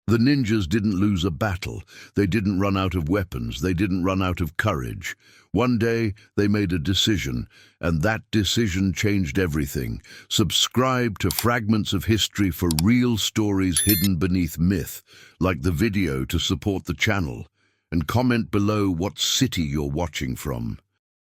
The ninjas didn't lose a battle. They didn't run out of weapons. They didn't run out of courage. One day, they made a decision, and that decision changed everything. Subscribe to Fragments of History for real stories hidden beneath myth. Like the video to support the channel, and comment below what city you're watching from.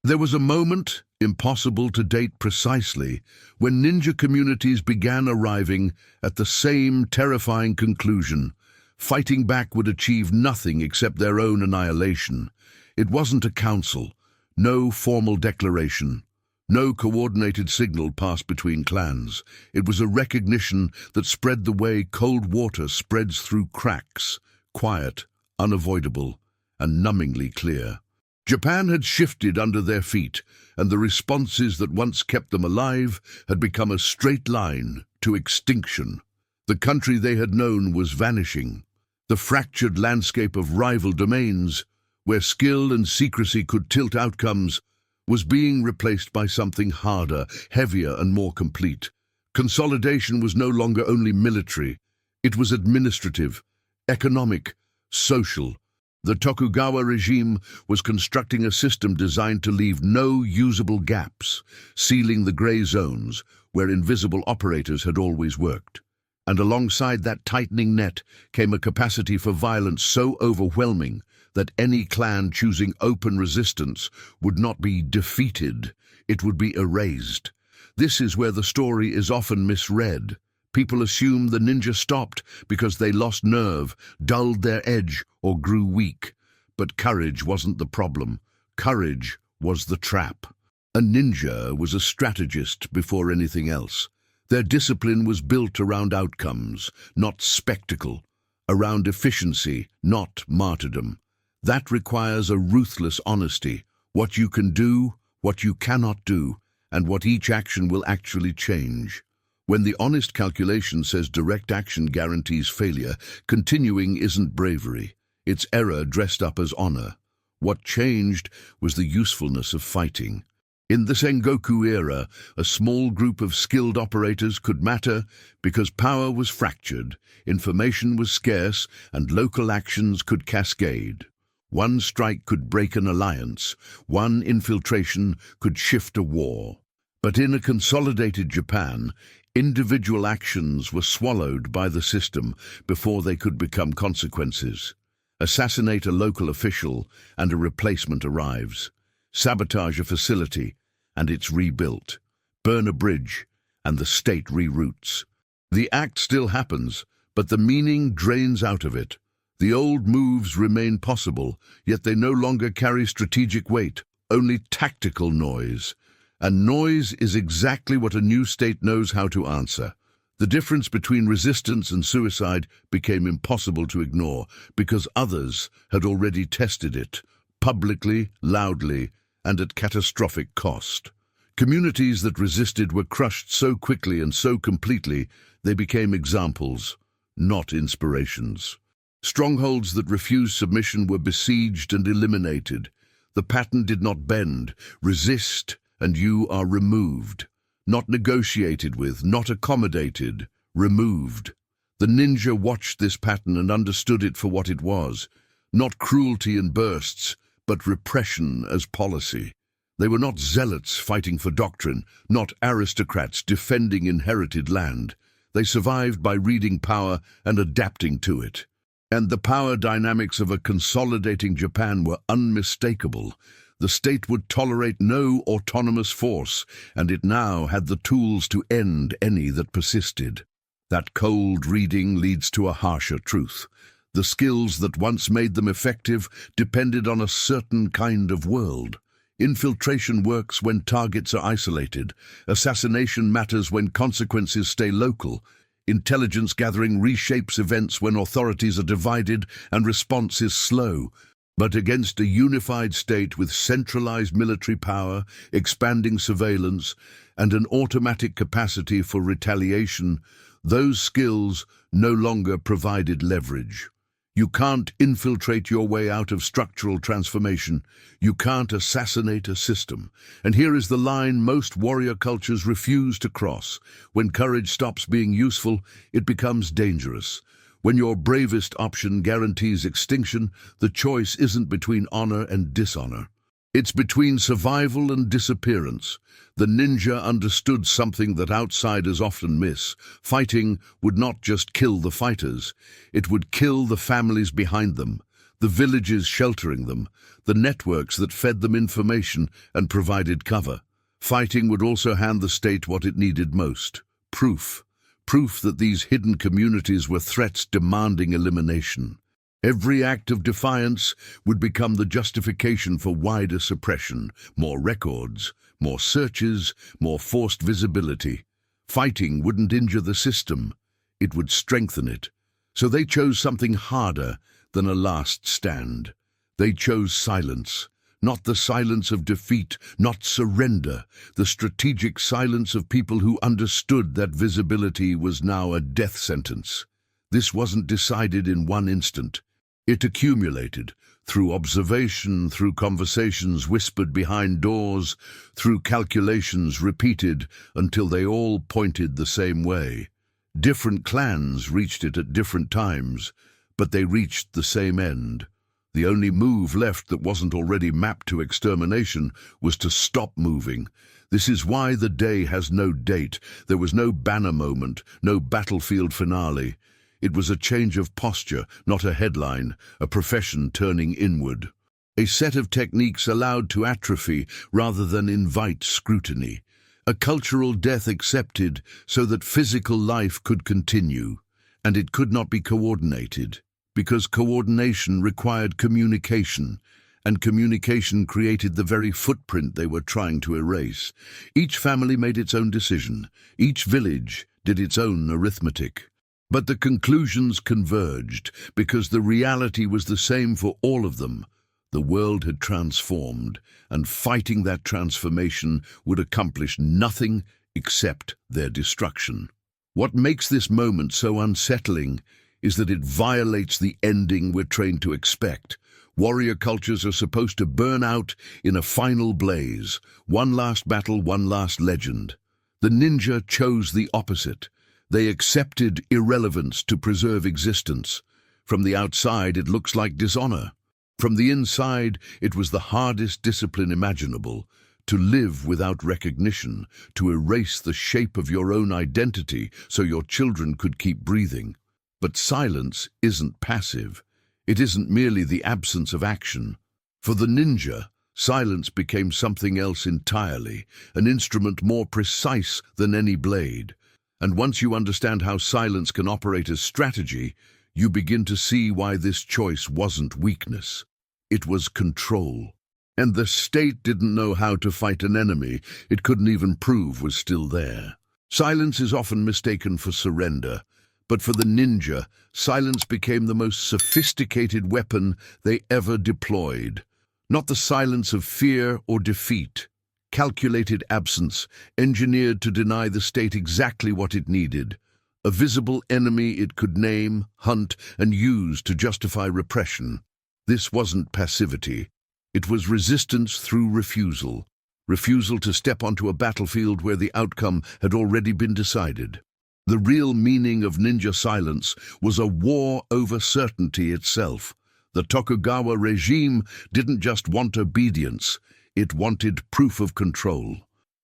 There was a moment, impossible to date precisely, when ninja communities began arriving at the same terrifying conclusion. Fighting back would achieve nothing except their own annihilation. It wasn't a council, no formal declaration, no coordinated signal passed between clans. It was a recognition that spread the way cold water spreads through cracks, quiet, unavoidable, and numbingly clear. Japan had shifted under their feet, and the responses that once kept them alive had become a straight line to extinction. The country they had known was vanishing. The fractured landscape of rival domains, where skill and secrecy could tilt outcomes, was being replaced by something harder, heavier, and more complete. Consolidation was no longer only military. It was administrative, economic, social. The Tokugawa regime was constructing a system designed to leave no usable gaps, sealing the gray zones where invisible operators had always worked. And alongside that tightening net came a capacity for violence so overwhelming that any clan choosing open resistance would not be defeated, it would be erased. This is where the story is often misread. People assume the ninja stopped because they lost nerve, dulled their edge, or grew weak. But courage wasn't the problem. Courage was the trap. A ninja was a strategist before anything else. Their discipline was built around outcomes, not spectacle, around efficiency, not martyrdom. That requires a ruthless honesty, what you can do, what you cannot do, and what each action will actually change. When the honest calculation says direct action guarantees failure, continuing isn't bravery. It's error dressed up as honor. What changed was the usefulness of fighting. In the Sengoku era, a small group of skilled operators could matter because power was fractured, information was scarce, and local actions could cascade. One strike could break an alliance, one infiltration could shift a war. But in a consolidated Japan, individual actions were swallowed by the system before they could become consequences. Assassinate a local official and a replacement arrives. Sabotage a facility and it's rebuilt. Burn a bridge and the state reroutes. The act still happens, but the meaning drains out of it. The old moves remain possible, yet they no longer carry strategic weight, only tactical noise. And noise is exactly what a new state knows how to answer. The difference between resistance and suicide became impossible to ignore because others had already tested it, publicly, loudly, and at catastrophic cost. Communities that resisted were crushed so quickly and so completely they became examples, not inspirations. Strongholds that refused submission were besieged and eliminated. The pattern did not bend. Resist, and you are removed. Not negotiated with, not accommodated, removed. The ninja watched this pattern and understood it for what it was. Not cruelty in bursts, but repression as policy. They were not zealots fighting for doctrine, not aristocrats defending inherited land. They survived by reading power and adapting to it. And the power dynamics of a consolidating Japan were unmistakable. The state would tolerate no autonomous force, and it now had the tools to end any that persisted. That cold reading leads to a harsher truth. The skills that once made them effective depended on a certain kind of world. Infiltration works when targets are isolated. Assassination matters when consequences stay local. Intelligence gathering reshapes events when authorities are divided and response is slow. But against a unified state with centralized military power, expanding surveillance, and an automatic capacity for retaliation, those skills no longer provided leverage. You can't infiltrate your way out of structural transformation. You can't assassinate a system. And here is the line most warrior cultures refuse to cross. When courage stops being useful, it becomes dangerous. When your bravest option guarantees extinction, the choice isn't between honor and dishonor. It's between survival and disappearance. The ninja understood something that outsiders often miss. Fighting would not just kill the fighters, it would kill the families behind them, the villages sheltering them, the networks that fed them information and provided cover. Fighting would also hand the state what it needed most: proof. Proof that these hidden communities were threats demanding elimination. Every act of defiance would become the justification for wider suppression, more records, more searches, more forced visibility. Fighting wouldn't injure the system, it would strengthen it. So they chose something harder than a last stand. They chose silence. Not the silence of defeat, not surrender, the strategic silence of people who understood that visibility was now a death sentence. This wasn't decided in one instant. It accumulated, through observation, through conversations whispered behind doors, through calculations repeated until they all pointed the same way. Different clans reached it at different times, but they reached the same end. The only move left that wasn't already mapped to extermination was to stop moving. This is why the day has no date. There was no banner moment, no battlefield finale. It was a change of posture, not a headline, a profession turning inward. A set of techniques allowed to atrophy rather than invite scrutiny. A cultural death accepted so that physical life could continue. And it could not be coordinated, because coordination required communication, and communication created the very footprint they were trying to erase. Each family made its own decision. Each village did its own arithmetic. But the conclusions converged, because the reality was the same for all of them. The world had transformed, and fighting that transformation would accomplish nothing except their destruction. What makes this moment so unsettling is that it violates the ending we're trained to expect. Warrior cultures are supposed to burn out in a final blaze. One last battle, one last legend. The ninja chose the opposite. They accepted irrelevance to preserve existence. From the outside, it looks like dishonor. From the inside, it was the hardest discipline imaginable. To live without recognition, to erase the shape of your own identity so your children could keep breathing. But silence isn't passive. It isn't merely the absence of action. For the ninja, silence became something else entirely, an instrument more precise than any blade. And once you understand how silence can operate as strategy, you begin to see why this choice wasn't weakness. It was control. And the state didn't know how to fight an enemy it couldn't even prove was still there. Silence is often mistaken for surrender. But for the ninja, silence became the most sophisticated weapon they ever deployed. Not the silence of fear or defeat. Calculated absence, engineered to deny the state exactly what it needed. A visible enemy it could name, hunt, and use to justify repression. This wasn't passivity. It was resistance through refusal. Refusal to step onto a battlefield where the outcome had already been decided. The real meaning of ninja silence was a war over certainty itself. The Tokugawa regime didn't just want obedience, it wanted proof of control.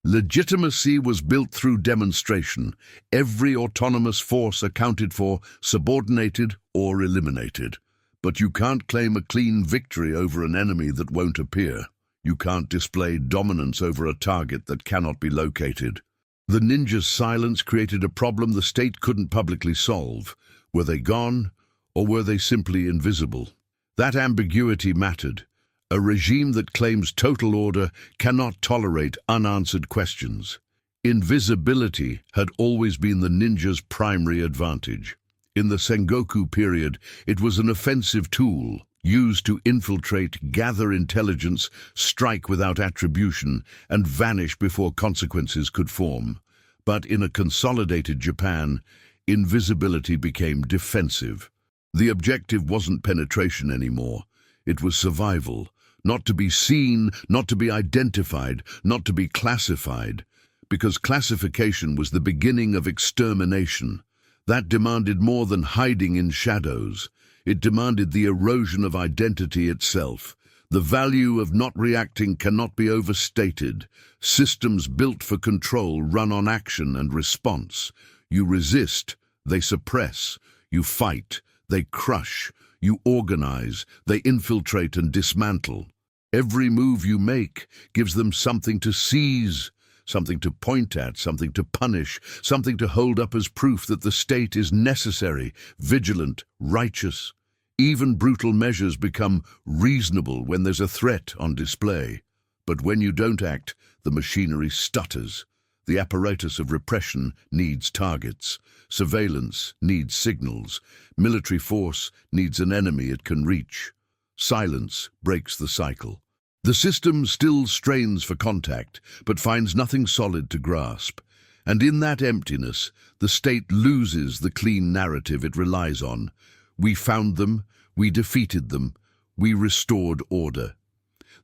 Legitimacy was built through demonstration. Every autonomous force accounted for, subordinated or eliminated. But you can't claim a clean victory over an enemy that won't appear. You can't display dominance over a target that cannot be located. The ninja's silence created a problem the state couldn't publicly solve. Were they gone, or were they simply invisible? That ambiguity mattered. A regime that claims total order cannot tolerate unanswered questions. Invisibility had always been the ninja's primary advantage. In the Sengoku period, it was an offensive tool, used to infiltrate, gather intelligence, strike without attribution, and vanish before consequences could form. But in a consolidated Japan, invisibility became defensive. The objective wasn't penetration anymore. It was survival. Not to be seen, not to be identified, not to be classified. Because classification was the beginning of extermination. That demanded more than hiding in shadows. It demanded the erosion of identity itself. The value of not reacting cannot be overstated. Systems built for control run on action and response. You resist, they suppress. You fight, they crush. You organize, they infiltrate and dismantle. Every move you make gives them something to seize, something to point at, something to punish, something to hold up as proof that the state is necessary, vigilant, righteous. Even brutal measures become reasonable when there's a threat on display. But when you don't act, the machinery stutters. The apparatus of repression needs targets. Surveillance needs signals. Military force needs an enemy it can reach. Silence breaks the cycle. The system still strains for contact, but finds nothing solid to grasp. And in that emptiness, the state loses the clean narrative it relies on. We found them, we defeated them, we restored order.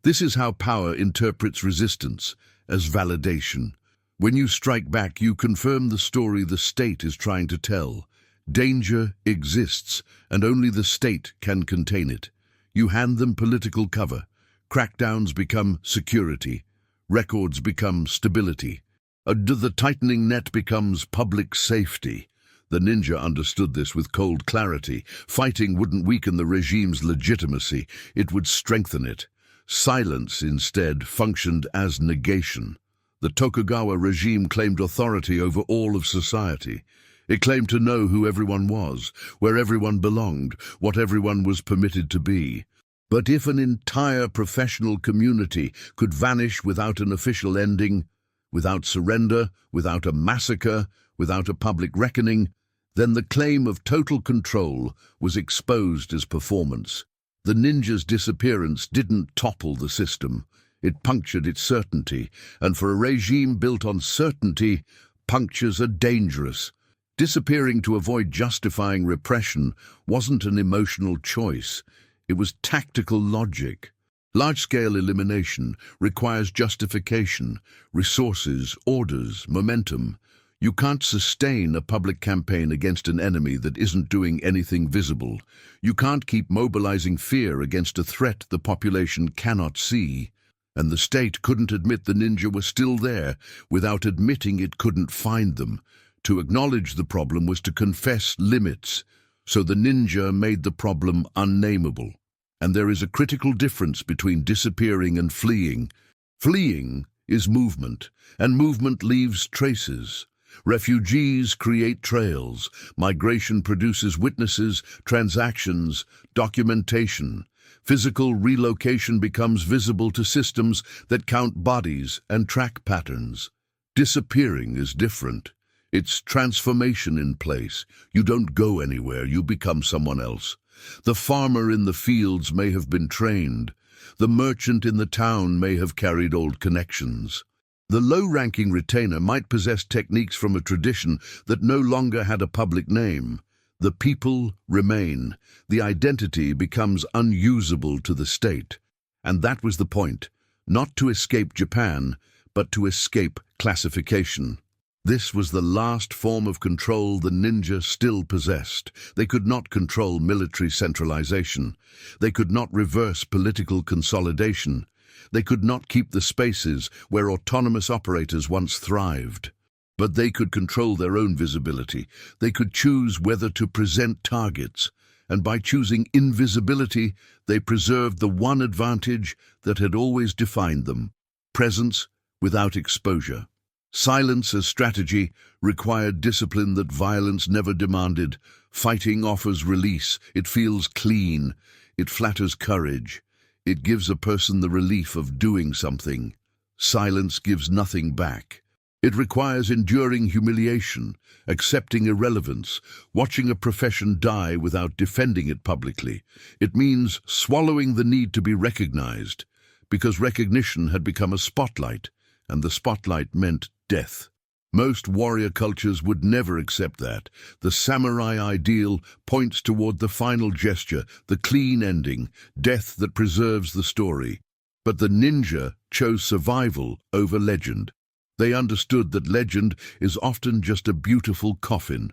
This is how power interprets resistance, as validation. When you strike back, you confirm the story the state is trying to tell. Danger exists, and only the state can contain it. You hand them political cover. Crackdowns become security. Records become stability. The tightening net becomes public safety. The ninja understood this with cold clarity. Fighting wouldn't weaken the regime's legitimacy, it would strengthen it. Silence, instead, functioned as negation. The Tokugawa regime claimed authority over all of society. It claimed to know who everyone was, where everyone belonged, what everyone was permitted to be. But if an entire professional community could vanish without an official ending, without surrender, without a massacre, without a public reckoning, then the claim of total control was exposed as performance. The ninja's disappearance didn't topple the system. It punctured its certainty, and for a regime built on certainty, punctures are dangerous. Disappearing to avoid justifying repression wasn't an emotional choice. It was tactical logic. Large-scale elimination requires justification, resources, orders, momentum. You can't sustain a public campaign against an enemy that isn't doing anything visible. You can't keep mobilizing fear against a threat the population cannot see. And the state couldn't admit the ninja were still there without admitting it couldn't find them. To acknowledge the problem was to confess limits, so the ninja made the problem unnameable. And there is a critical difference between disappearing and fleeing. Fleeing is movement, and movement leaves traces. Refugees create trails. Migration produces witnesses, transactions, documentation. Physical relocation becomes visible to systems that count bodies and track patterns. Disappearing is different. It's transformation in place. You don't go anywhere, you become someone else. The farmer in the fields may have been trained. The merchant in the town may have carried old connections. The low-ranking retainer might possess techniques from a tradition that no longer had a public name. The people remain. The identity becomes unusable to the state. And that was the point. Not to escape Japan, but to escape classification. This was the last form of control the ninja still possessed. They could not control military centralization. They could not reverse political consolidation. They could not keep the spaces where autonomous operators once thrived. But they could control their own visibility. They could choose whether to present targets. And by choosing invisibility, they preserved the one advantage that had always defined them: presence without exposure. Silence as strategy required discipline that violence never demanded. Fighting offers release. It feels clean. It flatters courage. It gives a person the relief of doing something. Silence gives nothing back. It requires enduring humiliation, accepting irrelevance, watching a profession die without defending it publicly. It means swallowing the need to be recognized, because recognition had become a spotlight, and the spotlight meant death. Most warrior cultures would never accept that. The samurai ideal points toward the final gesture, the clean ending, death that preserves the story. But the ninja chose survival over legend. They understood that legend is often just a beautiful coffin.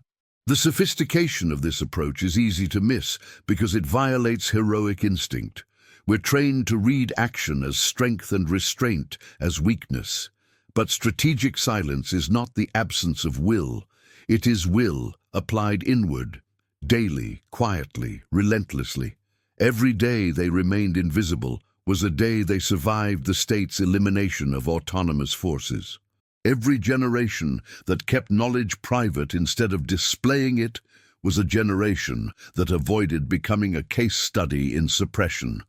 The sophistication of this approach is easy to miss because it violates heroic instinct. We're trained to read action as strength and restraint as weakness. But strategic silence is not the absence of will. It is will applied inward, daily, quietly, relentlessly. Every day they remained invisible was a day they survived the state's elimination of autonomous forces. Every generation that kept knowledge private instead of displaying it was a generation that avoided becoming a case study in suppression.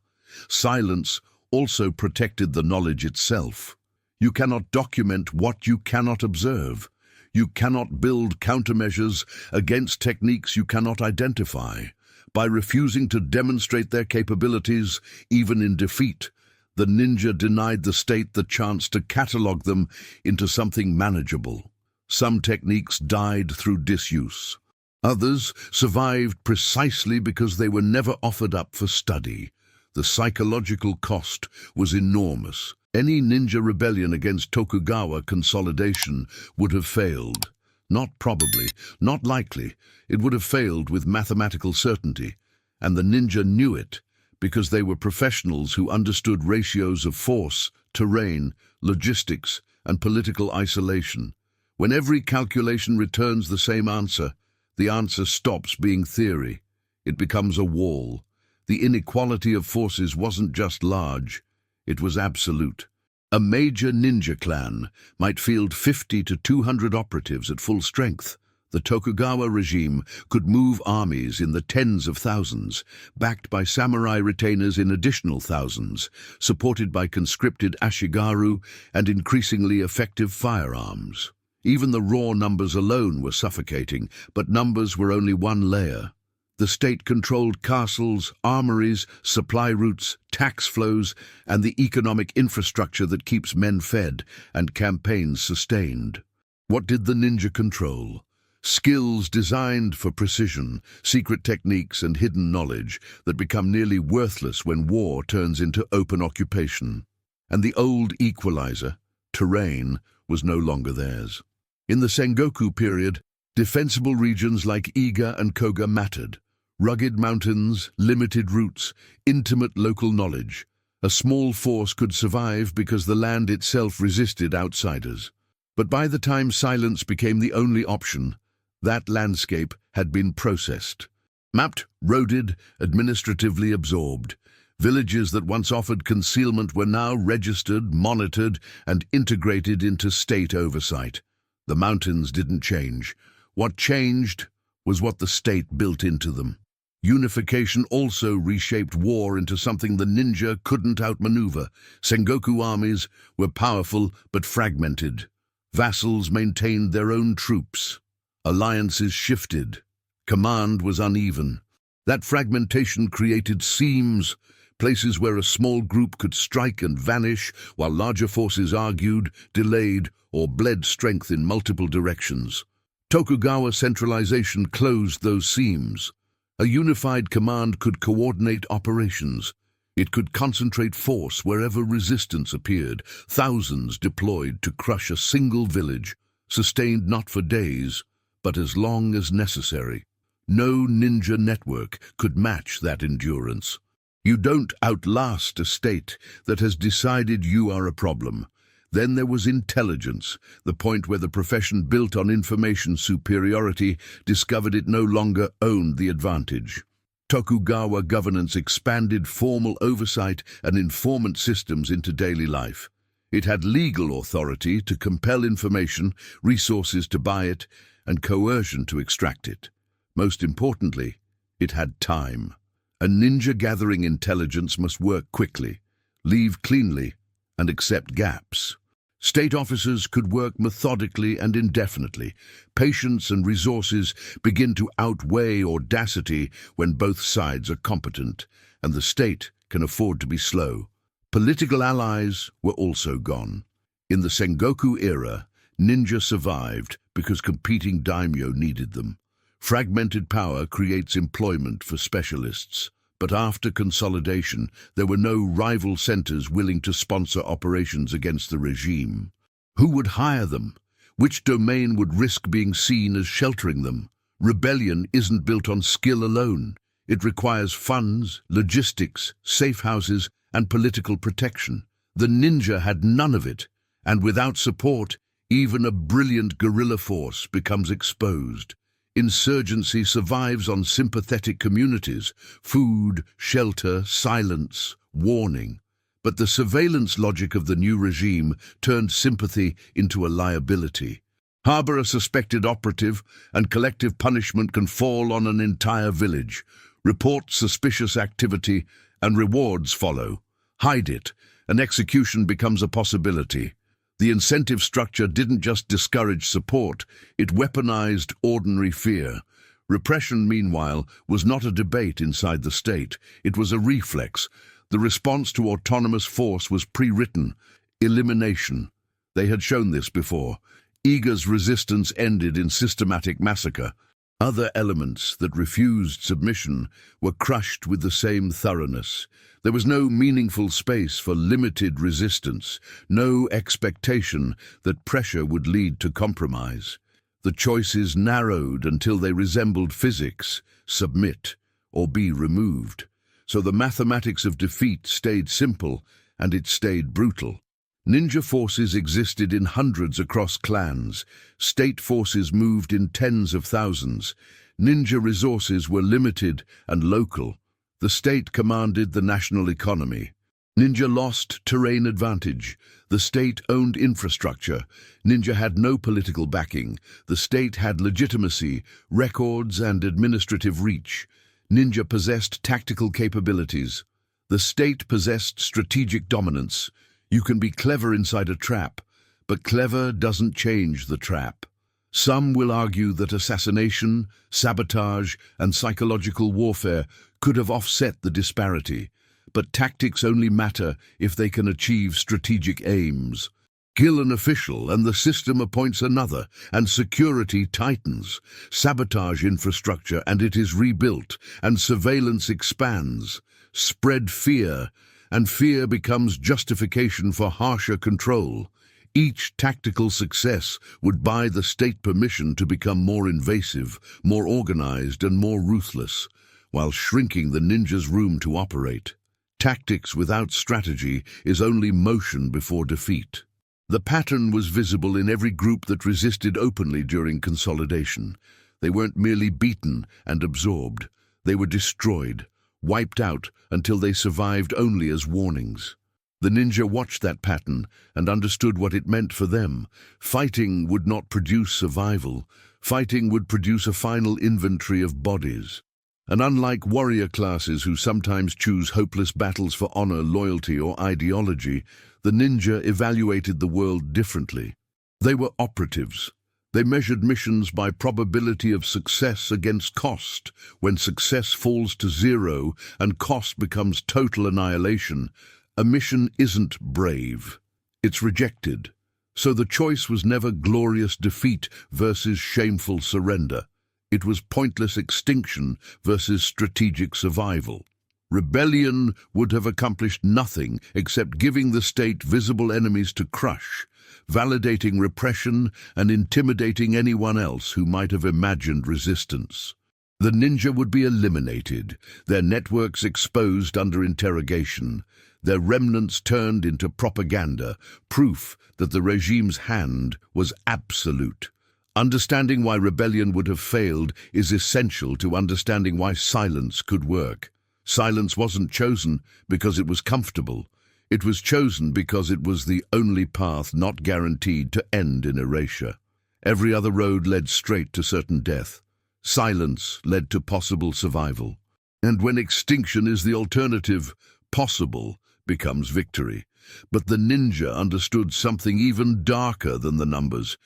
Silence also protected the knowledge itself. You cannot document what you cannot observe. You cannot build countermeasures against techniques you cannot identify. By refusing to demonstrate their capabilities, even in defeat, the ninja denied the state the chance to catalog them into something manageable. Some techniques died through disuse. Others survived precisely because they were never offered up for study. The psychological cost was enormous. Any ninja rebellion against Tokugawa consolidation would have failed. Not probably, not likely. It would have failed with mathematical certainty. And the ninja knew it, because they were professionals who understood ratios of force, terrain, logistics, and political isolation. When every calculation returns the same answer, the answer stops being theory. It becomes a wall. The inequality of forces wasn't just large, it was absolute. A major ninja clan might field 50 to 200 operatives at full strength. The Tokugawa regime could move armies in the tens of thousands, backed by samurai retainers in additional thousands, supported by conscripted ashigaru and increasingly effective firearms. Even the raw numbers alone were suffocating, but numbers were only one layer. The state controlled castles, armories, supply routes, tax flows, and the economic infrastructure that keeps men fed and campaigns sustained. What did the ninja control? Skills designed for precision, secret techniques and hidden knowledge that become nearly worthless when war turns into open occupation. And the old equalizer, terrain, was no longer theirs. In the Sengoku period, defensible regions like Iga and Kōga mattered. Rugged mountains, limited routes, intimate local knowledge. A small force could survive because the land itself resisted outsiders. But by the time silence became the only option, that landscape had been processed. Mapped, roaded, administratively absorbed. Villages that once offered concealment were now registered, monitored, and integrated into state oversight. The mountains didn't change. What changed was what the state built into them. Unification also reshaped war into something the ninja couldn't outmaneuver. Sengoku armies were powerful but fragmented. Vassals maintained their own troops. Alliances shifted. Command was uneven. That fragmentation created seams, places where a small group could strike and vanish, while larger forces argued, delayed, or bled strength in multiple directions. Tokugawa centralization closed those seams. A unified command could coordinate operations. It could concentrate force wherever resistance appeared, thousands deployed to crush a single village, sustained not for days, but as long as necessary. No ninja network could match that endurance. You don't outlast a state that has decided you are a problem. Then there was intelligence, the point where the profession built on information superiority discovered it no longer owned the advantage. Tokugawa governance expanded formal oversight and informant systems into daily life. It had legal authority to compel information, resources to buy it, and coercion to extract it. Most importantly, it had time. A ninja gathering intelligence must work quickly, leave cleanly, and accept gaps. State officers could work methodically and indefinitely. Patience and resources begin to outweigh audacity when both sides are competent, and the state can afford to be slow. Political allies were also gone. In the Sengoku era, ninja survived because competing daimyo needed them. Fragmented power creates employment for specialists. But after consolidation, there were no rival centers willing to sponsor operations against the regime. Who would hire them? Which domain would risk being seen as sheltering them? Rebellion isn't built on skill alone. It requires funds, logistics, safe houses, and political protection. The ninja had none of it, and without support, even a brilliant guerrilla force becomes exposed. Insurgency survives on sympathetic communities: food, shelter, silence, warning. But the surveillance logic of the new regime turned sympathy into a liability. Harbor a suspected operative, and collective punishment can fall on an entire village. Report suspicious activity, and rewards follow. Hide it, and execution becomes a possibility. The incentive structure didn't just discourage support, it weaponized ordinary fear. Repression, meanwhile, was not a debate inside the state. It was a reflex. The response to autonomous force was pre-written: elimination. They had shown this before. Iga's resistance ended in systematic massacre. Other elements that refused submission were crushed with the same thoroughness. There was no meaningful space for limited resistance, no expectation that pressure would lead to compromise. The choices narrowed until they resembled physics: submit or be removed. So the mathematics of defeat stayed simple, and it stayed brutal. Ninja forces existed in hundreds across clans. State forces moved in tens of thousands. Ninja resources were limited and local. The state commanded the national economy. Ninja lost terrain advantage. The state owned infrastructure. Ninja had no political backing. The state had legitimacy, records, and administrative reach. Ninja possessed tactical capabilities. The state possessed strategic dominance. You can be clever inside a trap, but clever doesn't change the trap. Some will argue that assassination, sabotage, and psychological warfare could have offset the disparity, but tactics only matter if they can achieve strategic aims. Kill an official and the system appoints another, and security tightens. Sabotage infrastructure and it is rebuilt, and surveillance expands. Spread fear, and fear becomes justification for harsher control. Each tactical success would buy the state permission to become more invasive, more organized, and more ruthless, while shrinking the ninja's room to operate. Tactics without strategy is only motion before defeat. The pattern was visible in every group that resisted openly during consolidation. They weren't merely beaten and absorbed. They were destroyed, wiped out until they survived only as warnings. The ninja watched that pattern and understood what it meant for them. Fighting would not produce survival. Fighting would produce a final inventory of bodies. And unlike warrior classes who sometimes choose hopeless battles for honor, loyalty, or ideology, the ninja evaluated the world differently. They were operatives. They measured missions by probability of success against cost. When success falls to zero and cost becomes total annihilation, a mission isn't brave. It's rejected. So the choice was never glorious defeat versus shameful surrender. It was pointless extinction versus strategic survival. Rebellion would have accomplished nothing except giving the state visible enemies to crush, validating repression and intimidating anyone else who might have imagined resistance. The ninja would be eliminated, their networks exposed under interrogation, their remnants turned into propaganda, proof that the regime's hand was absolute. Understanding why rebellion would have failed is essential to understanding why silence could work. Silence wasn't chosen because it was comfortable. It was chosen because it was the only path not guaranteed to end in erasure. Every other road led straight to certain death. Silence led to possible survival. And when extinction is the alternative, possible becomes victory. But the ninja understood something even darker than the numbers.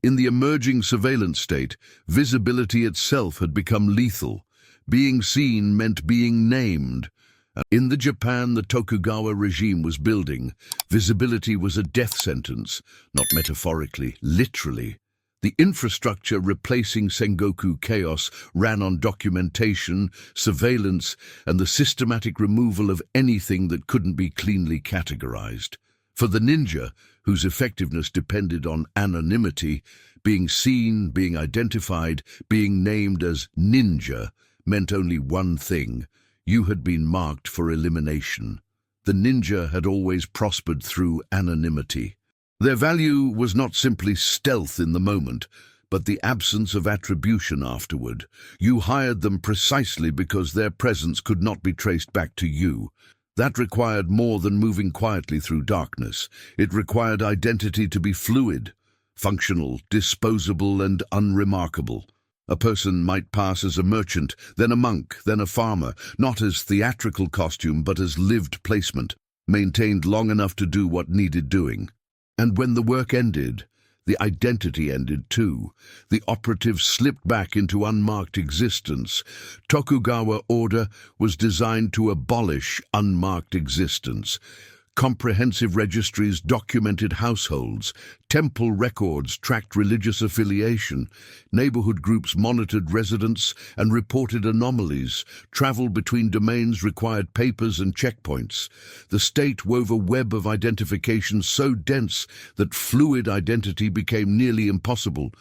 In the emerging surveillance state, visibility itself had become lethal. Being seen meant being named. In the Japan the Tokugawa regime was building, visibility was a death sentence, not metaphorically, literally. The infrastructure replacing Sengoku chaos ran on documentation, surveillance, and the systematic removal of anything that couldn't be cleanly categorized. For the ninja, whose effectiveness depended on anonymity, Being seen, being identified, being named as ninja meant only one thing: you had been marked for elimination. The ninja had always prospered through anonymity. Their value was not simply stealth in the moment, but the absence of attribution afterward. You hired them precisely because their presence could not be traced back to you. That required more than moving quietly through darkness. It required identity to be fluid, functional, disposable, and unremarkable. A person might pass as a merchant, then a monk, then a farmer, not as theatrical costume but as lived placement, maintained long enough to do what needed doing. And when the work ended, the identity ended too. The operative slipped back into unmarked existence. Tokugawa order was designed to abolish unmarked existence. Comprehensive registries documented households, temple records tracked religious affiliation, neighborhood groups monitored residents and reported anomalies, travel between domains required papers and checkpoints. The state wove a web of identification so dense that fluid identity became nearly impossible.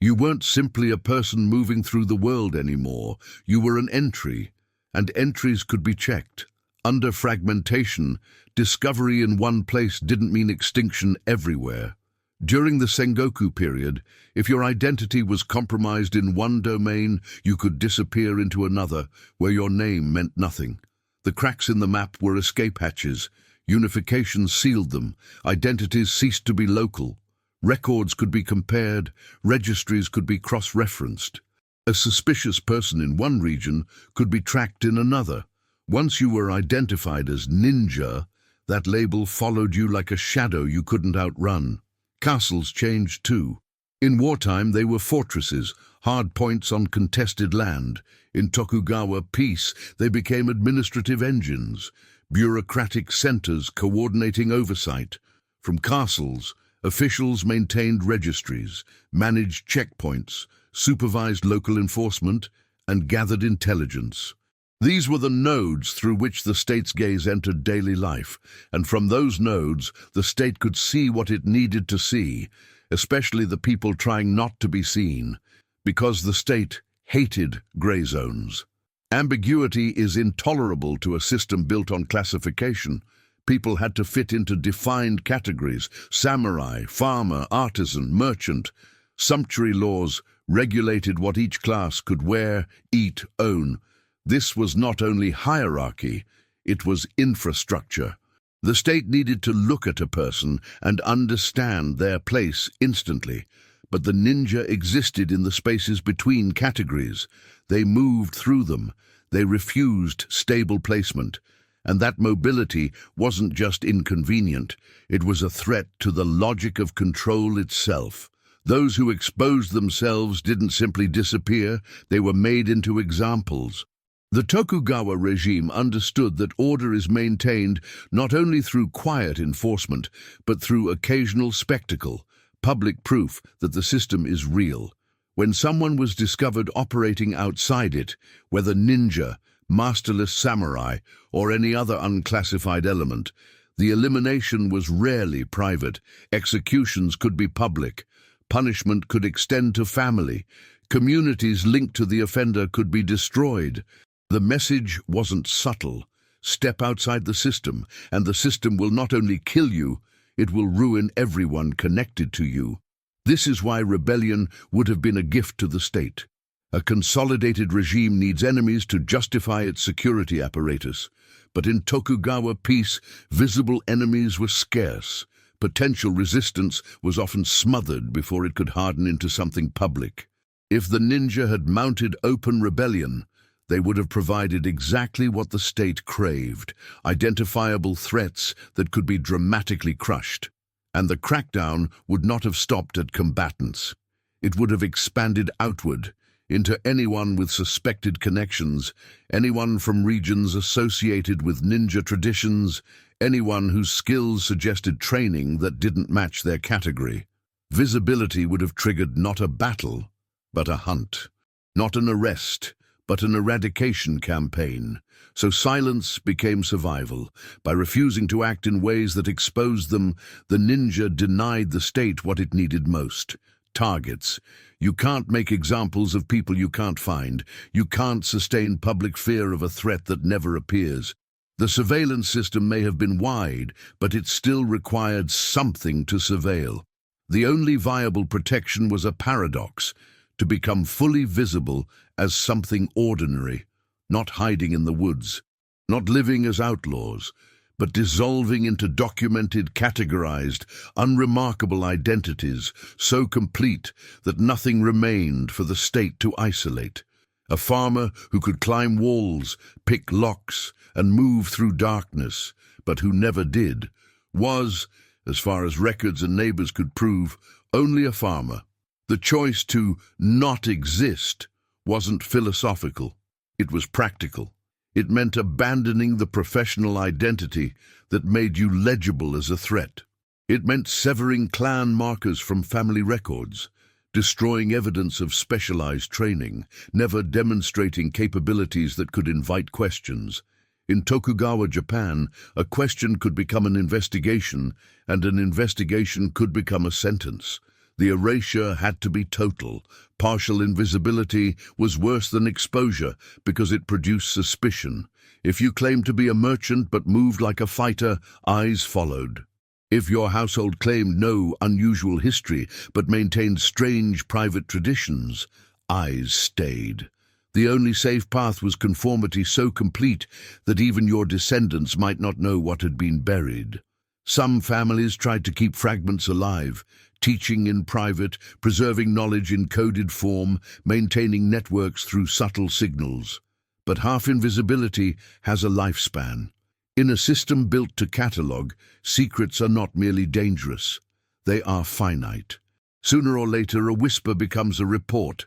You weren't simply a person moving through the world anymore. You were an entry, and entries could be checked. Under fragmentation, discovery in one place didn't mean extinction everywhere. During the Sengoku period, if your identity was compromised in one domain, you could disappear into another, where your name meant nothing. The cracks in the map were escape hatches. Unification sealed them. Identities ceased to be local. Records could be compared. Registries could be cross-referenced. A suspicious person in one region could be tracked in another. Once you were identified as ninja, that label followed you like a shadow you couldn't outrun. Castles changed too. In wartime, they were fortresses, hard points on contested land. In Tokugawa peace, they became administrative engines, bureaucratic centers coordinating oversight. From castles, officials maintained registries, managed checkpoints, supervised local enforcement, and gathered intelligence. These were the nodes through which the state's gaze entered daily life, and from those nodes, the state could see what it needed to see, especially the people trying not to be seen, because the state hated gray zones. Ambiguity is intolerable to a system built on classification. People had to fit into defined categories: samurai, farmer, artisan, merchant. Sumptuary laws regulated what each class could wear, eat, own. This was not only hierarchy, it was infrastructure. The state needed to look at a person and understand their place instantly, but the ninja existed in the spaces between categories. They moved through them. They refused stable placement. And that mobility wasn't just inconvenient, it was a threat to the logic of control itself. Those who exposed themselves didn't simply disappear, they were made into examples. The Tokugawa regime understood that order is maintained not only through quiet enforcement, but through occasional spectacle, public proof that the system is real. When someone was discovered operating outside it, whether ninja, masterless samurai, or any other unclassified element, the elimination was rarely private. Executions could be public. Punishment could extend to family. Communities linked to the offender could be destroyed. The message wasn't subtle. Step outside the system, and the system will not only kill you, it will ruin everyone connected to you. This is why rebellion would have been a gift to the state. A consolidated regime needs enemies to justify its security apparatus. But in Tokugawa peace, visible enemies were scarce. Potential resistance was often smothered before it could harden into something public. If the ninja had mounted open rebellion, they would have provided exactly what the state craved: identifiable threats that could be dramatically crushed. And the crackdown would not have stopped at combatants. It would have expanded outward, into anyone with suspected connections, anyone from regions associated with ninja traditions, anyone whose skills suggested training that didn't match their category. Visibility would have triggered not a battle, but a hunt. Not an arrest, but an eradication campaign. So silence became survival. By refusing to act in ways that exposed them, the ninja denied the state what it needed most: targets. You can't make examples of people you can't find. You can't sustain public fear of a threat that never appears. The surveillance system may have been wide, but it still required something to surveil. The only viable protection was a paradox, to become fully visible as something ordinary, not hiding in the woods, not living as outlaws, but dissolving into documented, categorized, unremarkable identities, so complete that nothing remained for the state to isolate. A farmer who could climb walls, pick locks, and move through darkness, but who never did, was, as far as records and neighbors could prove, only a farmer. The choice to not exist wasn't philosophical, it was practical. It meant abandoning the professional identity that made you legible as a threat. It meant severing clan markers from family records, destroying evidence of specialized training, never demonstrating capabilities that could invite questions. In Tokugawa Japan, a question could become an investigation, and an investigation could become a sentence. The erasure had to be total. Partial invisibility was worse than exposure because it produced suspicion. If you claimed to be a merchant but moved like a fighter, eyes followed. If your household claimed no unusual history but maintained strange private traditions, eyes stayed. The only safe path was conformity so complete that even your descendants might not know what had been buried. Some families tried to keep fragments alive, teaching in private, preserving knowledge in coded form, maintaining networks through subtle signals. But half invisibility has a lifespan. In a system built to catalog, secrets are not merely dangerous, they are finite. Sooner or later, a whisper becomes a report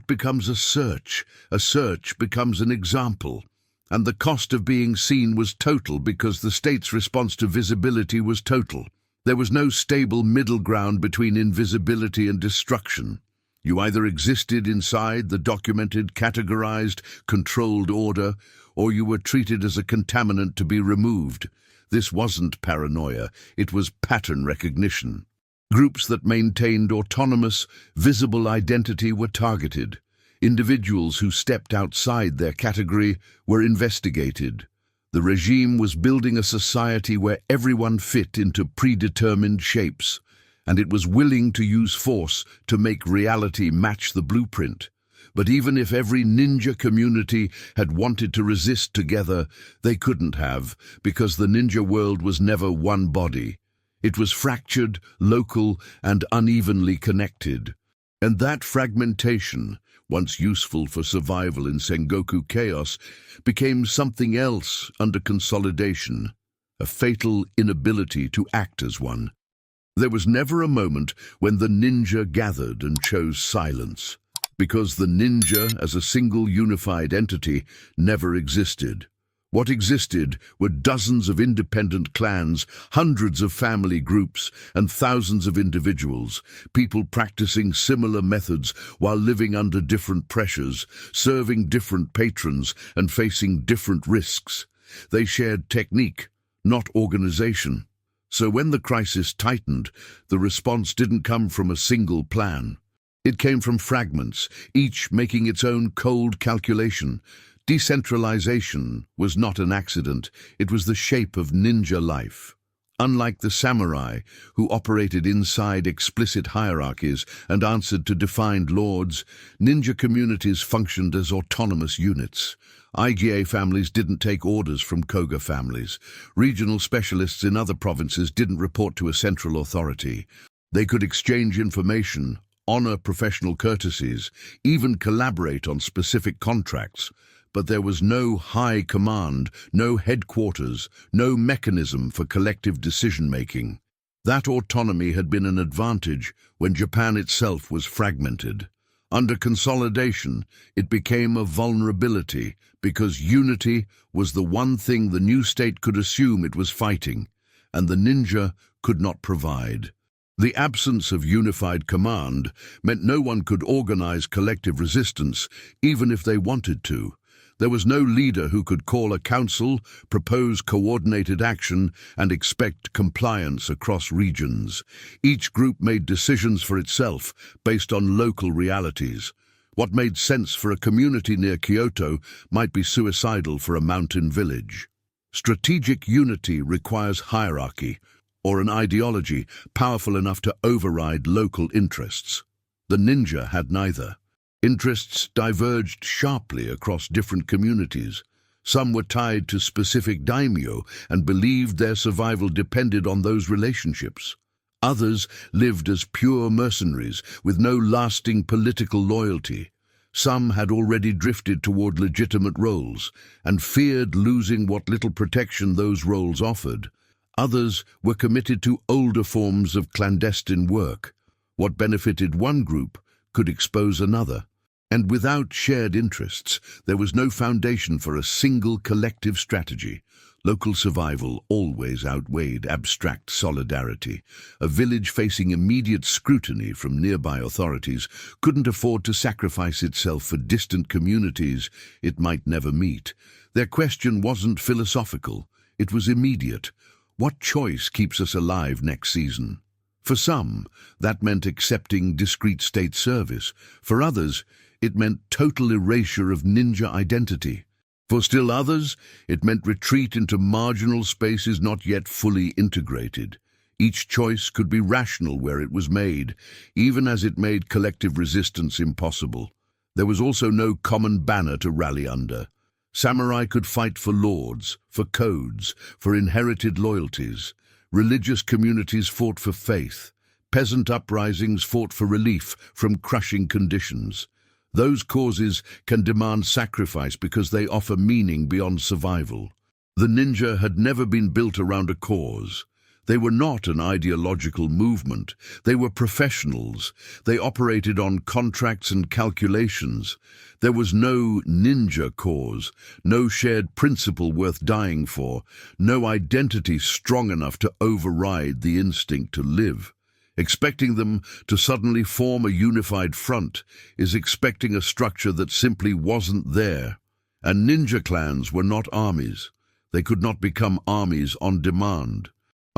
becomes a search becomes an example. And the cost of being seen was total because the state's response to visibility was total. There was no stable middle ground between invisibility and destruction. You either existed inside the documented, categorized, controlled order, or you were treated as a contaminant to be removed. This wasn't paranoia, it was pattern recognition. Groups that maintained autonomous, visible identity were targeted. Individuals who stepped outside their category were investigated. The regime was building a society where everyone fit into predetermined shapes, and it was willing to use force to make reality match the blueprint. But even if every ninja community had wanted to resist together, they couldn't have, because the ninja world was never one body. It was fractured, local, and unevenly connected. And that fragmentation, once useful for survival in Sengoku chaos, became something else under consolidation, a fatal inability to act as one. There was never a moment when the ninja gathered and chose silence, because the ninja as a single unified entity never existed. What existed were dozens of independent clans, hundreds of family groups, and thousands of individuals, people practicing similar methods while living under different pressures, serving different patrons, and facing different risks. They shared technique, not organization. So when the crisis tightened, the response didn't come from a single plan. It came from fragments, each making its own cold calculation. Decentralization was not an accident, it was the shape of ninja life. Unlike the samurai, who operated inside explicit hierarchies and answered to defined lords, ninja communities functioned as autonomous units. Iga families didn't take orders from Koga families. Regional specialists in other provinces didn't report to a central authority. They could exchange information, honor professional courtesies, even collaborate on specific contracts. But there was no high command, no headquarters, no mechanism for collective decision-making. That autonomy had been an advantage when Japan itself was fragmented. Under consolidation, it became a vulnerability because unity was the one thing the new state could assume it was fighting, and the ninja could not provide. The absence of unified command meant no one could organize collective resistance, even if they wanted to. There was no leader who could call a council, propose coordinated action, and expect compliance across regions. Each group made decisions for itself, based on local realities. What made sense for a community near Kyoto might be suicidal for a mountain village. Strategic unity requires hierarchy, or an ideology powerful enough to override local interests. The ninja had neither. Interests diverged sharply across different communities. Some were tied to specific daimyo and believed their survival depended on those relationships. Others lived as pure mercenaries with no lasting political loyalty. Some had already drifted toward legitimate roles and feared losing what little protection those roles offered. Others were committed to older forms of clandestine work. What benefited one group could expose another. And without shared interests, there was no foundation for a single collective strategy. Local survival always outweighed abstract solidarity. A village facing immediate scrutiny from nearby authorities couldn't afford to sacrifice itself for distant communities it might never meet. Their question wasn't philosophical, it was immediate. What choice keeps us alive next season? For some, that meant accepting discrete state service. For others, it meant total erasure of ninja identity. For still others, it meant retreat into marginal spaces not yet fully integrated. Each choice could be rational where it was made, even as it made collective resistance impossible. There was also no common banner to rally under. Samurai could fight for lords, for codes, for inherited loyalties. Religious communities fought for faith. Peasant uprisings fought for relief from crushing conditions. Those causes can demand sacrifice because they offer meaning beyond survival. The ninja had never been built around a cause. They were not an ideological movement. They were professionals. They operated on contracts and calculations. There was no ninja cause, no shared principle worth dying for, no identity strong enough to override the instinct to live. Expecting them to suddenly form a unified front is expecting a structure that simply wasn't there. And ninja clans were not armies. They could not become armies on demand.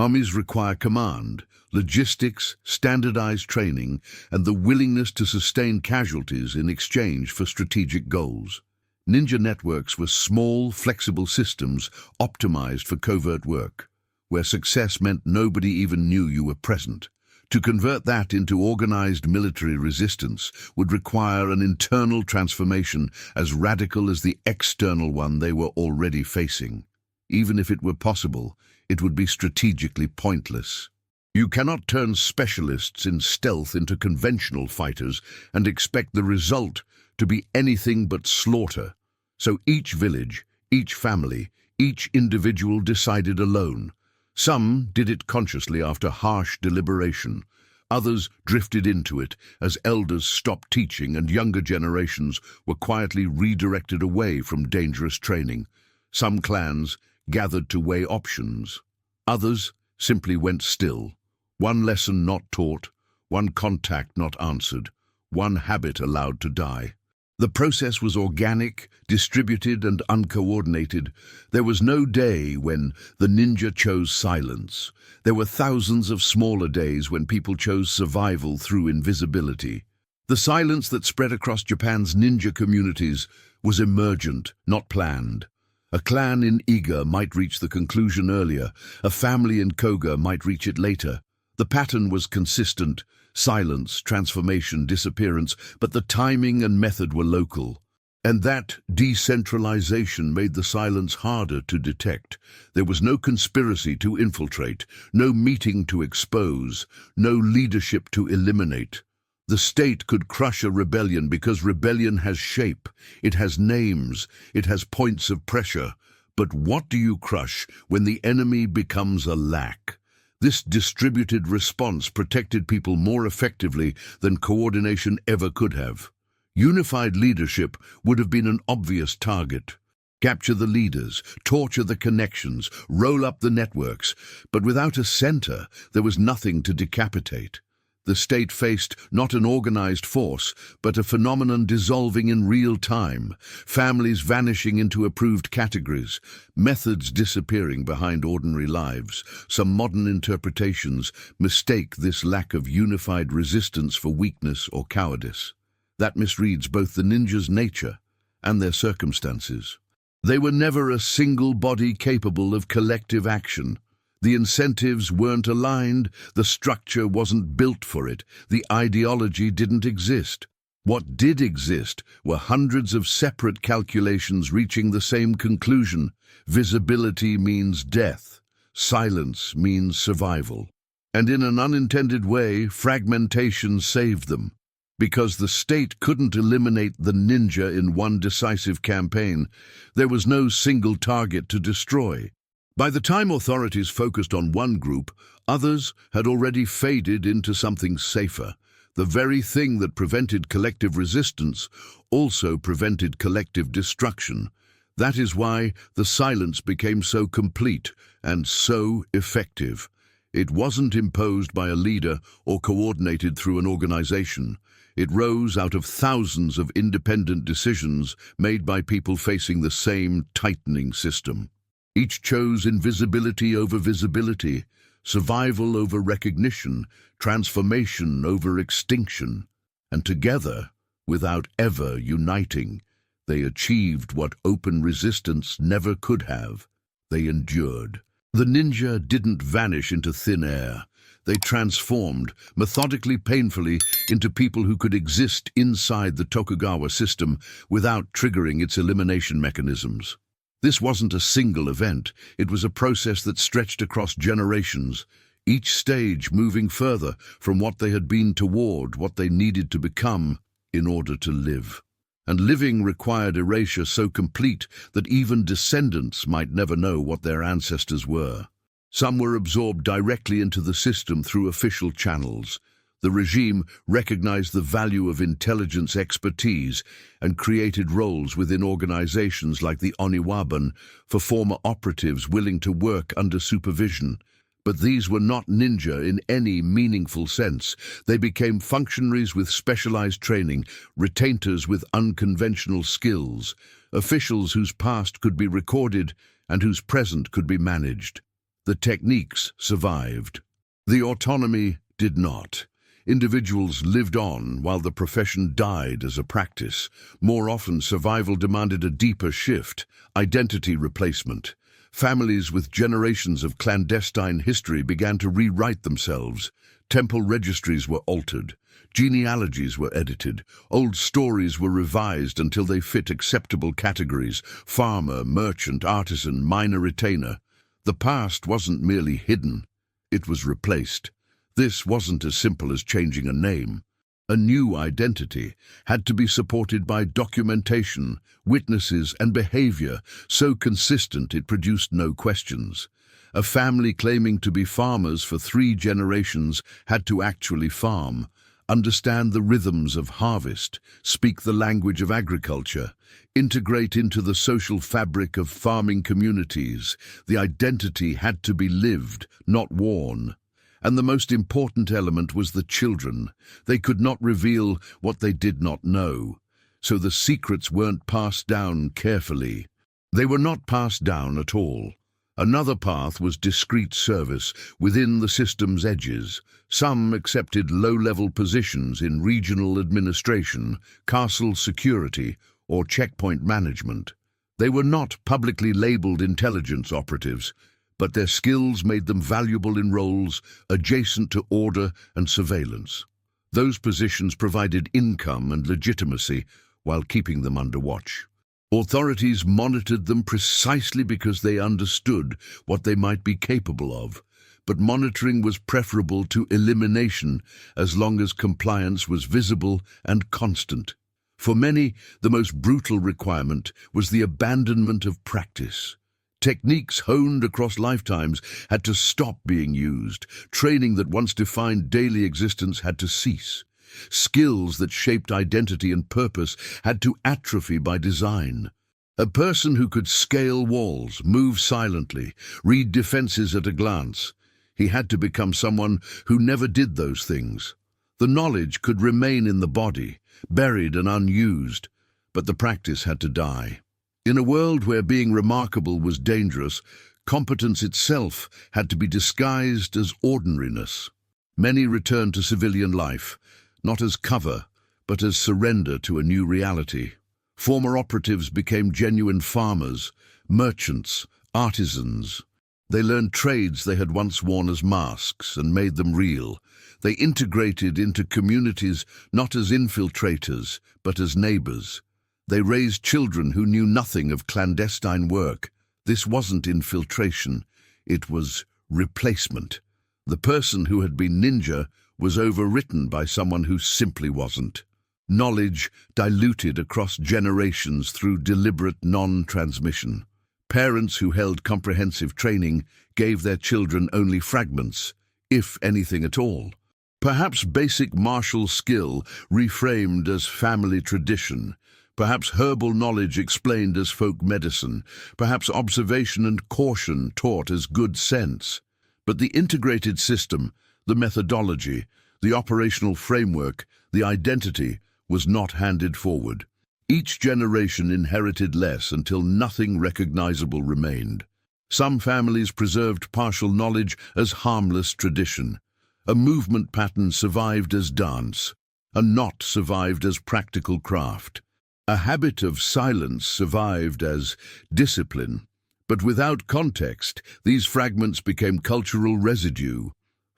Armies require command, logistics, standardized training, and the willingness to sustain casualties in exchange for strategic goals. Ninja networks were small, flexible systems optimized for covert work, where success meant nobody even knew you were present. To convert that into organized military resistance would require an internal transformation as radical as the external one they were already facing. Even if it were possible, it would be strategically pointless. You cannot turn specialists in stealth into conventional fighters and expect the result to be anything but slaughter. So each village, each family, each individual decided alone. Some did it consciously after harsh deliberation. Others drifted into it as elders stopped teaching and younger generations were quietly redirected away from dangerous training. Some clans gathered to weigh options. Others simply went still. One lesson not taught, one contact not answered, one habit allowed to die. The process was organic, distributed, and uncoordinated. There was no day when the ninja chose silence. There were thousands of smaller days when people chose survival through invisibility. The silence that spread across Japan's ninja communities was emergent, not planned. A clan in Iga might reach the conclusion earlier. A family in Koga might reach it later. The pattern was consistent. Silence, transformation, disappearance, but the timing and method were local. And that decentralization made the silence harder to detect. There was no conspiracy to infiltrate, no meeting to expose, no leadership to eliminate. The state could crush a rebellion because rebellion has shape, it has names, it has points of pressure. But what do you crush when the enemy becomes a lack? This distributed response protected people more effectively than coordination ever could have. Unified leadership would have been an obvious target. Capture the leaders, torture the connections, roll up the networks. But without a center, there was nothing to decapitate. The state faced not an organized force, but a phenomenon dissolving in real time, families vanishing into approved categories, methods disappearing behind ordinary lives. Some modern interpretations mistake this lack of unified resistance for weakness or cowardice. That misreads both the ninjas' nature and their circumstances. They were never a single body capable of collective action. The incentives weren't aligned, the structure wasn't built for it, the ideology didn't exist. What did exist were hundreds of separate calculations reaching the same conclusion. Visibility means death, silence means survival. And in an unintended way, fragmentation saved them. Because the state couldn't eliminate the ninja in one decisive campaign, there was no single target to destroy. By the time authorities focused on one group, others had already faded into something safer. The very thing that prevented collective resistance also prevented collective destruction. That is why the silence became so complete and so effective. It wasn't imposed by a leader or coordinated through an organization. It rose out of thousands of independent decisions made by people facing the same tightening system. Each chose invisibility over visibility, survival over recognition, transformation over extinction. And together, without ever uniting, they achieved what open resistance never could have. They endured. The ninja didn't vanish into thin air. They transformed, methodically, painfully, into people who could exist inside the Tokugawa system without triggering its elimination mechanisms. This wasn't a single event, it was a process that stretched across generations, each stage moving further from what they had been toward what they needed to become in order to live. And living required erasure so complete that even descendants might never know what their ancestors were. Some were absorbed directly into the system through official channels. The regime recognized the value of intelligence expertise and created roles within organizations like the Oniwaban for former operatives willing to work under supervision. But these were not ninja in any meaningful sense. They became functionaries with specialized training, retainers with unconventional skills, officials whose past could be recorded and whose present could be managed. The techniques survived. The autonomy did not. Individuals lived on while the profession died as a practice. More often, survival demanded a deeper shift, identity replacement. Families with generations of clandestine history began to rewrite themselves. Temple registries were altered. Genealogies were edited. Old stories were revised until they fit acceptable categories: farmer, merchant, artisan, minor retainer. The past wasn't merely hidden, it was replaced. This wasn't as simple as changing a name. A new identity had to be supported by documentation, witnesses, and behavior so consistent it produced no questions. A family claiming to be farmers for 3 generations had to actually farm, understand the rhythms of harvest, speak the language of agriculture, integrate into the social fabric of farming communities. The identity had to be lived, not worn. And the most important element was the children. They could not reveal what they did not know, so the secrets weren't passed down carefully. They were not passed down at all. Another path was discreet service within the system's edges. Some accepted low-level positions in regional administration, castle security, or checkpoint management. They were not publicly labeled intelligence operatives, but their skills made them valuable in roles adjacent to order and surveillance. Those positions provided income and legitimacy while keeping them under watch. Authorities monitored them precisely because they understood what they might be capable of, but monitoring was preferable to elimination as long as compliance was visible and constant. For many, the most brutal requirement was the abandonment of practice. Techniques honed across lifetimes had to stop being used. Training that once defined daily existence had to cease. Skills that shaped identity and purpose had to atrophy by design. A person who could scale walls, move silently, read defenses at a glance, he had to become someone who never did those things. The knowledge could remain in the body, buried and unused, but the practice had to die. In a world where being remarkable was dangerous, competence itself had to be disguised as ordinariness. Many returned to civilian life, not as cover, but as surrender to a new reality. Former operatives became genuine farmers, merchants, artisans. They learned trades they had once worn as masks and made them real. They integrated into communities not as infiltrators, but as neighbors. They raised children who knew nothing of clandestine work. This wasn't infiltration, it was replacement. The person who had been ninja was overwritten by someone who simply wasn't. Knowledge diluted across generations through deliberate non-transmission. Parents who held comprehensive training gave their children only fragments, if anything at all. Perhaps basic martial skill reframed as family tradition. Perhaps herbal knowledge explained as folk medicine. Perhaps observation and caution taught as good sense. But the integrated system, the methodology, the operational framework, the identity, was not handed forward. Each generation inherited less until nothing recognizable remained. Some families preserved partial knowledge as harmless tradition. A movement pattern survived as dance. A knot survived as practical craft. A habit of silence survived as discipline. But without context, these fragments became cultural residue,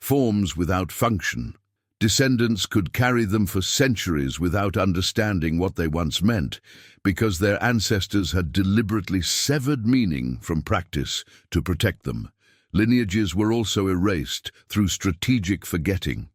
forms without function. Descendants could carry them for centuries without understanding what they once meant, because their ancestors had deliberately severed meaning from practice to protect them. Lineages were also erased through strategic forgetting.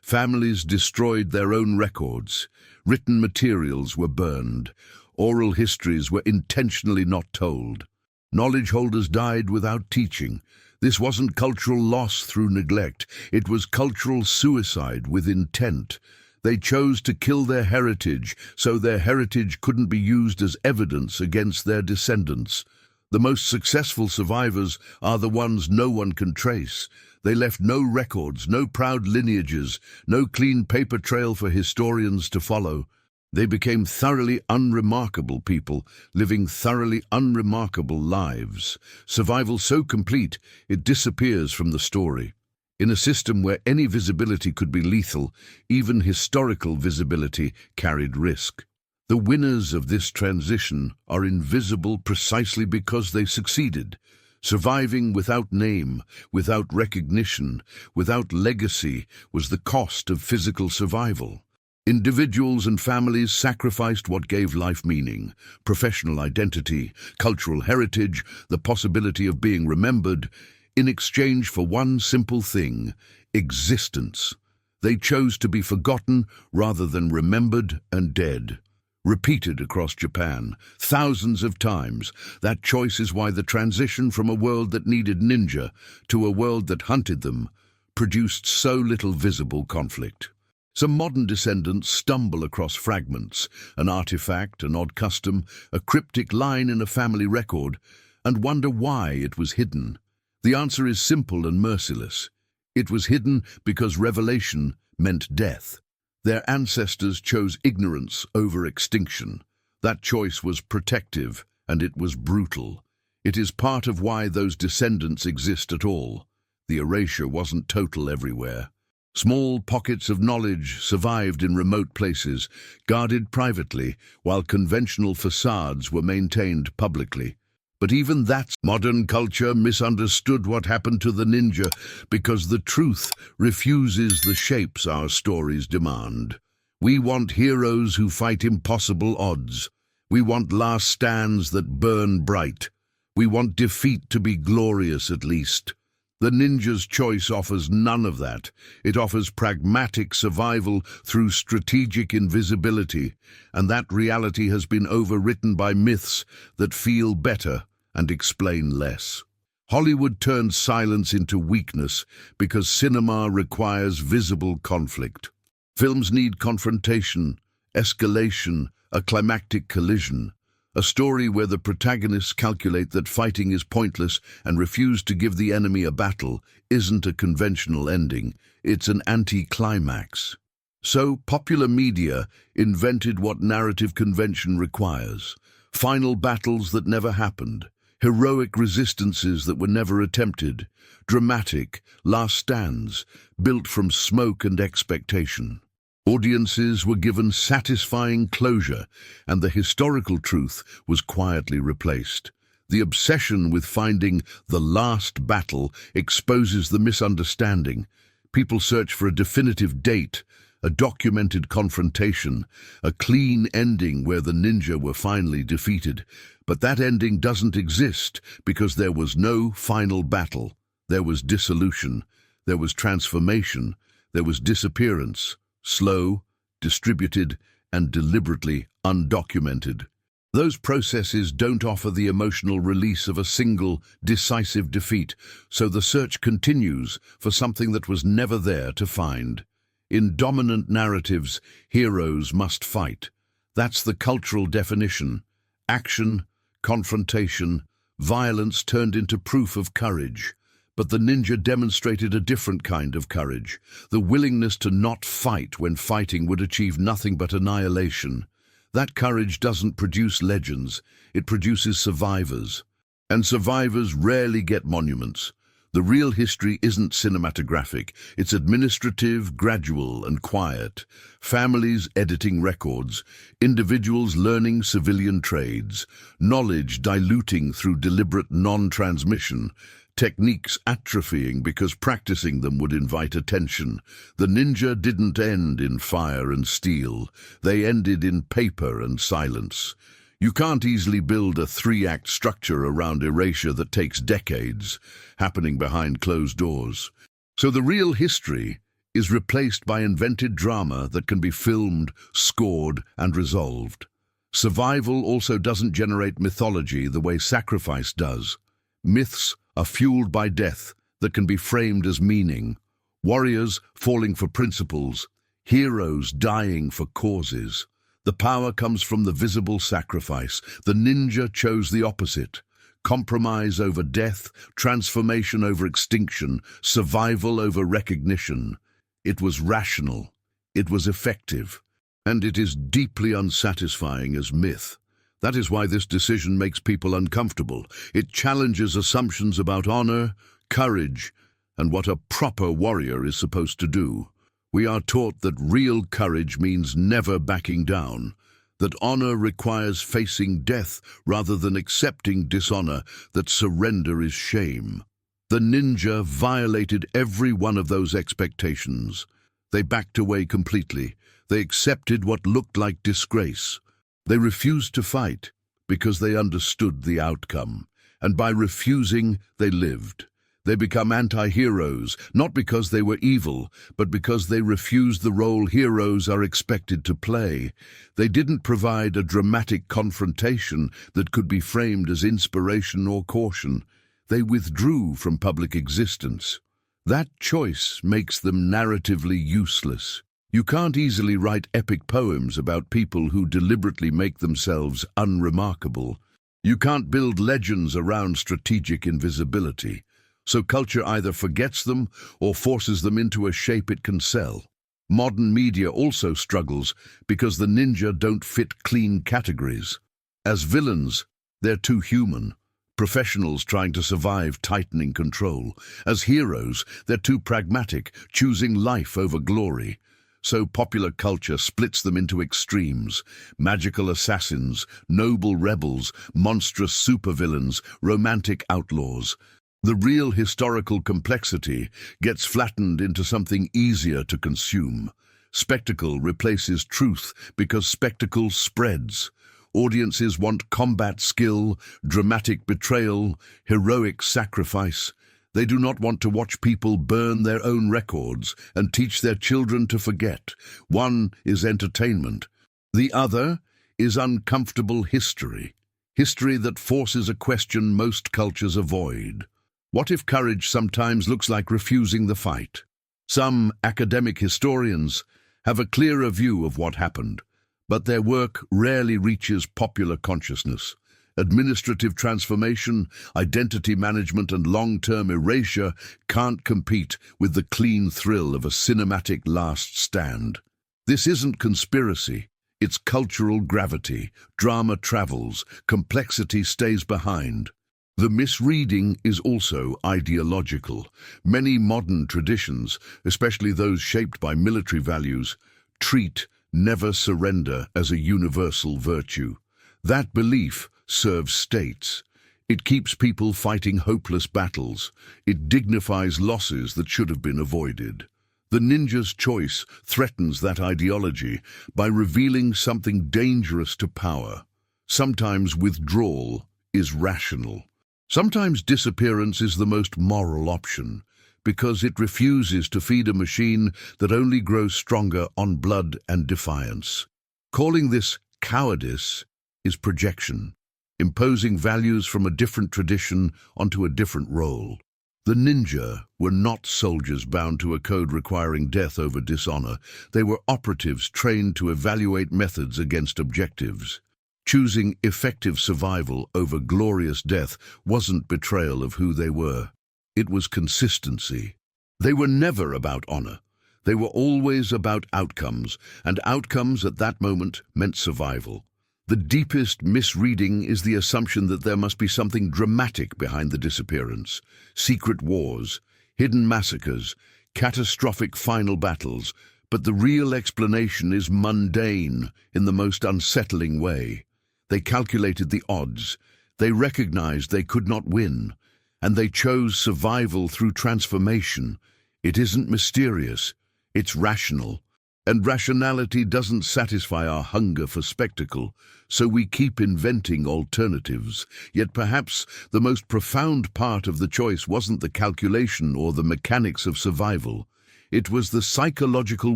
Families destroyed their own records. Written materials were burned. Oral histories were intentionally not told. Knowledge holders died without teaching. This wasn't cultural loss through neglect, it was cultural suicide with intent. They chose to kill their heritage, so their heritage couldn't be used as evidence against their descendants. The most successful survivors are the ones no one can trace. They left no records, no proud lineages, no clean paper trail for historians to follow. They became thoroughly unremarkable people, living thoroughly unremarkable lives. Survival so complete, it disappears from the story. In a system where any visibility could be lethal, even historical visibility carried risk. The winners of this transition are invisible precisely because they succeeded. Surviving without name, without recognition, without legacy was the cost of physical survival. Individuals and families sacrificed what gave life meaning, professional identity, cultural heritage, the possibility of being remembered, in exchange for one simple thing, existence. They chose to be forgotten rather than remembered and dead. Repeated across Japan, thousands of times, that choice is why the transition from a world that needed ninja to a world that hunted them produced so little visible conflict. Some modern descendants stumble across fragments, an artifact, an odd custom, a cryptic line in a family record, and wonder why it was hidden. The answer is simple and merciless. It was hidden because revelation meant death. Their ancestors chose ignorance over extinction. That choice was protective, and it was brutal. It is part of why those descendants exist at all. The erasure wasn't total everywhere. Small pockets of knowledge survived in remote places, guarded privately, while conventional facades were maintained publicly. But even that modern culture misunderstood what happened to the ninja because the truth refuses the shapes our stories demand. We want heroes who fight impossible odds. We want last stands that burn bright. We want defeat to be glorious at least. The ninja's choice offers none of that. It offers pragmatic survival through strategic invisibility, and that reality has been overwritten by myths that feel better and explain less. Hollywood turns silence into weakness because cinema requires visible conflict. Films need confrontation, escalation, a climactic collision. A story where the protagonists calculate that fighting is pointless and refuse to give the enemy a battle isn't a conventional ending, it's an anti-climax. So popular media invented what narrative convention requires: final battles that never happened, heroic resistances that were never attempted, dramatic last stands built from smoke and expectation. Audiences were given satisfying closure, and the historical truth was quietly replaced. The obsession with finding the last battle exposes the misunderstanding. People search for a definitive date, a documented confrontation, a clean ending where the ninja were finally defeated. But that ending doesn't exist because there was no final battle. There was dissolution, there was transformation, there was disappearance, slow, distributed, and deliberately undocumented. Those processes don't offer the emotional release of a single, decisive defeat, so the search continues for something that was never there to find. In dominant narratives, heroes must fight. That's the cultural definition. Action, confrontation, violence turned into proof of courage. But the ninja demonstrated a different kind of courage, the willingness to not fight when fighting would achieve nothing but annihilation. That courage doesn't produce legends, it produces survivors. And survivors rarely get monuments. The real history isn't cinematographic, it's administrative, gradual, and quiet. Families editing records, individuals learning civilian trades, knowledge diluting through deliberate non-transmission, techniques atrophying because practicing them would invite attention. The ninja didn't end in fire and steel. They ended in paper and silence. You can't easily build a three-act structure around erasure that takes decades, happening behind closed doors. So the real history is replaced by invented drama that can be filmed, scored, and resolved. Survival also doesn't generate mythology the way sacrifice does. Myths are fueled by death that can be framed as meaning. Warriors falling for principles, heroes dying for causes. The power comes from the visible sacrifice. The ninja chose the opposite. Compromise over death, transformation over extinction, survival over recognition. It was rational, it was effective, and it is deeply unsatisfying as myth. That is why this decision makes people uncomfortable. It challenges assumptions about honor, courage, and what a proper warrior is supposed to do. We are taught that real courage means never backing down, that honor requires facing death rather than accepting dishonor, that surrender is shame. The ninja violated every one of those expectations. They backed away completely. They accepted what looked like disgrace. They refused to fight because they understood the outcome, and by refusing, they lived. They become anti-heroes, not because they were evil, but because they refused the role heroes are expected to play. They didn't provide a dramatic confrontation that could be framed as inspiration or caution. They withdrew from public existence. That choice makes them narratively useless. You can't easily write epic poems about people who deliberately make themselves unremarkable. You can't build legends around strategic invisibility. So culture either forgets them or forces them into a shape it can sell. Modern media also struggles because the ninja don't fit clean categories. As villains, they're too human. Professionals trying to survive tightening control. As heroes, they're too pragmatic, choosing life over glory. So popular culture splits them into extremes: magical assassins, noble rebels, monstrous supervillains, romantic outlaws. The real historical complexity gets flattened into something easier to consume. Spectacle replaces truth because spectacle spreads. Audiences want combat skill, dramatic betrayal, heroic sacrifice. They do not want to watch people burn their own records and teach their children to forget. One is entertainment. The other is uncomfortable history. History that forces a question most cultures avoid. What if courage sometimes looks like refusing the fight? Some academic historians have a clearer view of what happened, but their work rarely reaches popular consciousness. Administrative transformation, identity management, and long-term erasure can't compete with the clean thrill of a cinematic last stand. This isn't conspiracy. It's cultural gravity. Drama travels, complexity stays behind. The misreading is also ideological. Many modern traditions, especially those shaped by military values, treat never surrender as a universal virtue. That belief serves states. It keeps people fighting hopeless battles. It dignifies losses that should have been avoided. The ninja's choice threatens that ideology by revealing something dangerous to power. Sometimes withdrawal is rational. Sometimes disappearance is the most moral option, because it refuses to feed a machine that only grows stronger on blood and defiance. Calling this cowardice is projection, imposing values from a different tradition onto a different role. The ninja were not soldiers bound to a code requiring death over dishonor. They were operatives trained to evaluate methods against objectives. Choosing effective survival over glorious death wasn't betrayal of who they were. It was consistency. They were never about honor. They were always about outcomes, and outcomes at that moment meant survival. The deepest misreading is the assumption that there must be something dramatic behind the disappearance. Secret wars, hidden massacres, catastrophic final battles, but the real explanation is mundane in the most unsettling way. They calculated the odds. They recognized they could not win, and they chose survival through transformation. It isn't mysterious, it's rational. And rationality doesn't satisfy our hunger for spectacle, so we keep inventing alternatives. Yet perhaps the most profound part of the choice wasn't the calculation or the mechanics of survival. It was the psychological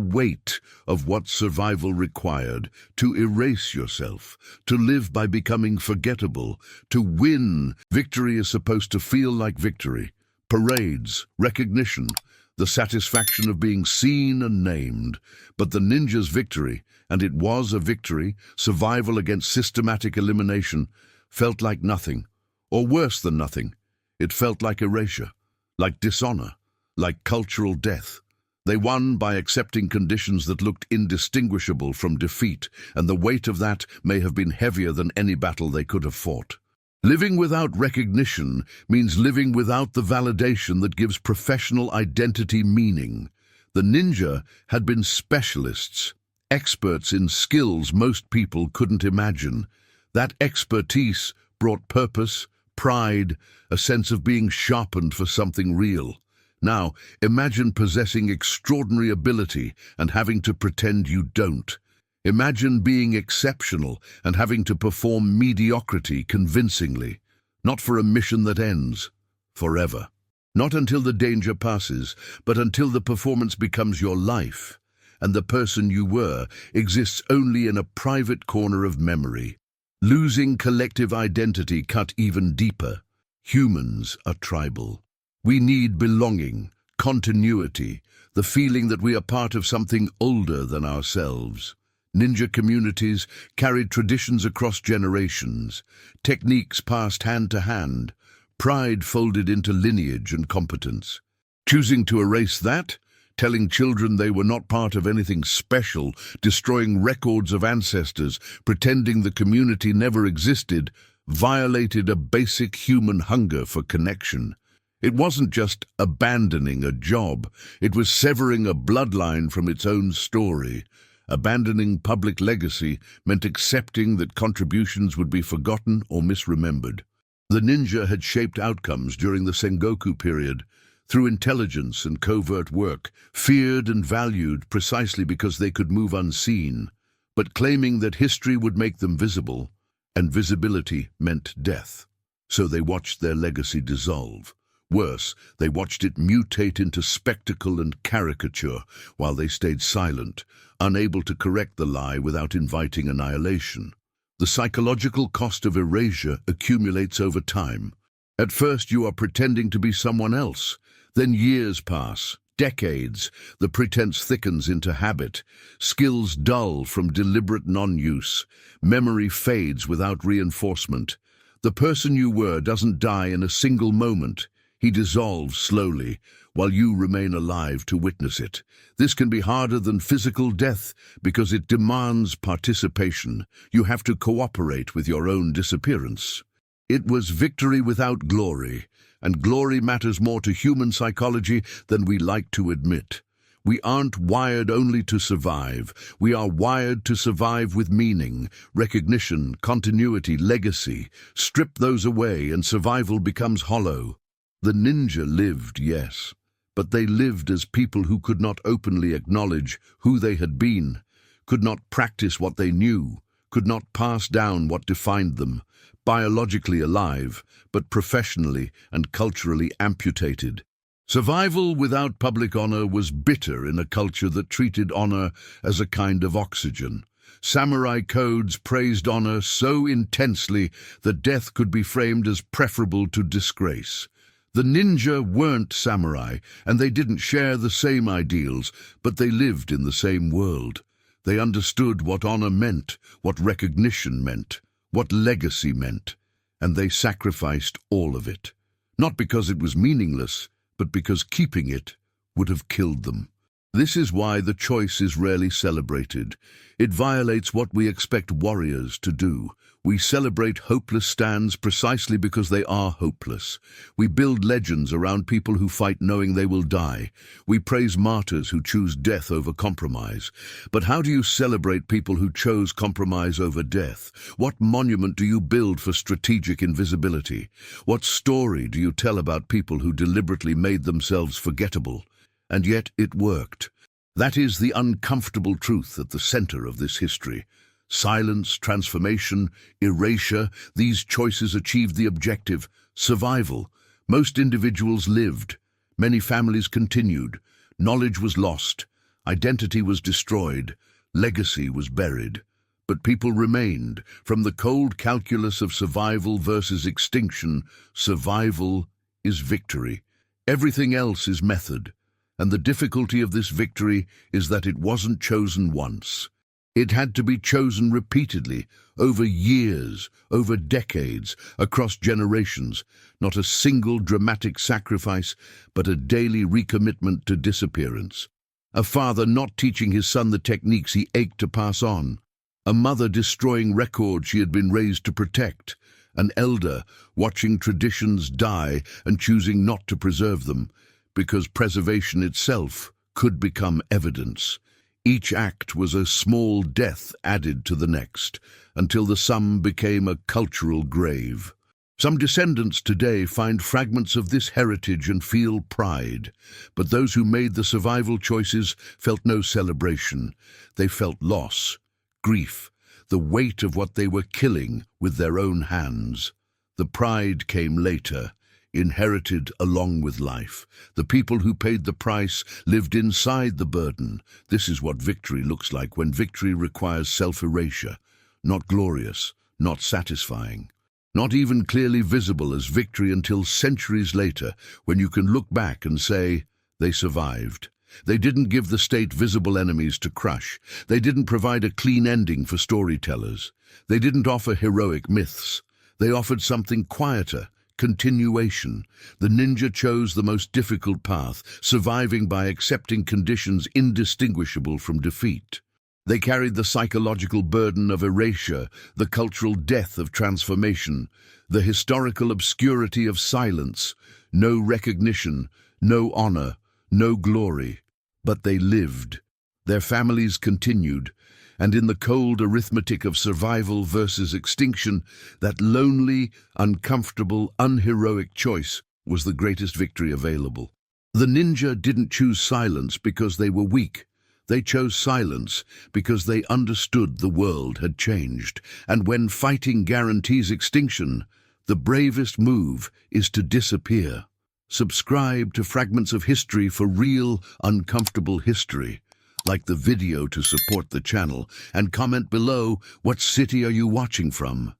weight of what survival required: to erase yourself, to live by becoming forgettable, to win. Victory is supposed to feel like victory. Parades, recognition, the satisfaction of being seen and named. But the ninja's victory, and it was a victory, survival against systematic elimination, felt like nothing, or worse than nothing. It felt like erasure, like dishonor, like cultural death. They won by accepting conditions that looked indistinguishable from defeat, and the weight of that may have been heavier than any battle they could have fought. Living without recognition means living without the validation that gives professional identity meaning. The ninja had been specialists, experts in skills most people couldn't imagine. That expertise brought purpose, pride, a sense of being sharpened for something real. Now, imagine possessing extraordinary ability and having to pretend you don't. Imagine being exceptional and having to perform mediocrity convincingly, not for a mission that ends, forever. Not until the danger passes, but until the performance becomes your life, and the person you were exists only in a private corner of memory. Losing collective identity cut even deeper. Humans are tribal. We need belonging, continuity, the feeling that we are part of something older than ourselves. Ninja communities carried traditions across generations, techniques passed hand to hand, pride folded into lineage and competence. Choosing to erase that, telling children they were not part of anything special, destroying records of ancestors, pretending the community never existed, violated a basic human hunger for connection. It wasn't just abandoning a job, it was severing a bloodline from its own story. Abandoning public legacy meant accepting that contributions would be forgotten or misremembered. The ninja had shaped outcomes during the Sengoku period through intelligence and covert work, feared and valued precisely because they could move unseen, but claiming that history would make them visible, and visibility meant death. So they watched their legacy dissolve. Worse, they watched it mutate into spectacle and caricature while they stayed silent, unable to correct the lie without inviting annihilation. The psychological cost of erasure accumulates over time. At first you are pretending to be someone else. Then years pass, decades. The pretense thickens into habit. Skills dull from deliberate non-use. Memory fades without reinforcement. The person you were doesn't die in a single moment. He dissolves slowly, while you remain alive to witness it. This can be harder than physical death because it demands participation. You have to cooperate with your own disappearance. It was victory without glory, and glory matters more to human psychology than we like to admit. We aren't wired only to survive. We are wired to survive with meaning, recognition, continuity, legacy. Strip those away and survival becomes hollow. The ninja lived, yes, but they lived as people who could not openly acknowledge who they had been, could not practice what they knew, could not pass down what defined them, biologically alive, but professionally and culturally amputated. Survival without public honor was bitter in a culture that treated honor as a kind of oxygen. Samurai codes praised honor so intensely that death could be framed as preferable to disgrace. The ninja weren't samurai, and they didn't share the same ideals, but they lived in the same world. They understood what honor meant, what recognition meant, what legacy meant, and they sacrificed all of it. Not because it was meaningless, but because keeping it would have killed them. This is why the choice is rarely celebrated. It violates what we expect warriors to do. We celebrate hopeless stands precisely because they are hopeless. We build legends around people who fight knowing they will die. We praise martyrs who choose death over compromise. But how do you celebrate people who chose compromise over death? What monument do you build for strategic invisibility? What story do you tell about people who deliberately made themselves forgettable? And yet it worked. That is the uncomfortable truth at the center of this history. Silence, transformation, erasure, these choices achieved the objective, survival. Most individuals lived. Many families continued. Knowledge was lost. Identity was destroyed. Legacy was buried. But people remained. From the cold calculus of survival versus extinction, survival is victory. Everything else is method. And the difficulty of this victory is that it wasn't chosen once. It had to be chosen repeatedly, over years, over decades, across generations, not a single dramatic sacrifice, but a daily recommitment to disappearance. A father not teaching his son the techniques he ached to pass on. A mother destroying records she had been raised to protect. An elder watching traditions die and choosing not to preserve them, because preservation itself could become evidence. Each act was a small death added to the next, until the sum became a cultural grave. Some descendants today find fragments of this heritage and feel pride, but those who made the survival choices felt no celebration. They felt loss, grief, the weight of what they were killing with their own hands. The pride came later, inherited along with life. The people who paid the price lived inside the burden. This is what victory looks like when victory requires self-erasure, not glorious, not satisfying, not even clearly visible as victory until centuries later, when you can look back and say, they survived. They didn't give the state visible enemies to crush. They didn't provide a clean ending for storytellers. They didn't offer heroic myths. They offered something quieter, continuation. The ninja chose the most difficult path, surviving by accepting conditions indistinguishable from defeat. They carried the psychological burden of erasure, the cultural death of transformation, the historical obscurity of silence, no recognition, no honor, no glory. But they lived. Their families continued. And in the cold arithmetic of survival versus extinction, that lonely, uncomfortable, unheroic choice was the greatest victory available. The ninja didn't choose silence because they were weak. They chose silence because they understood the world had changed. And when fighting guarantees extinction, the bravest move is to disappear. Subscribe to Fragments of History for real, uncomfortable history. Like the video to support the channel, and comment below, what city are you watching from?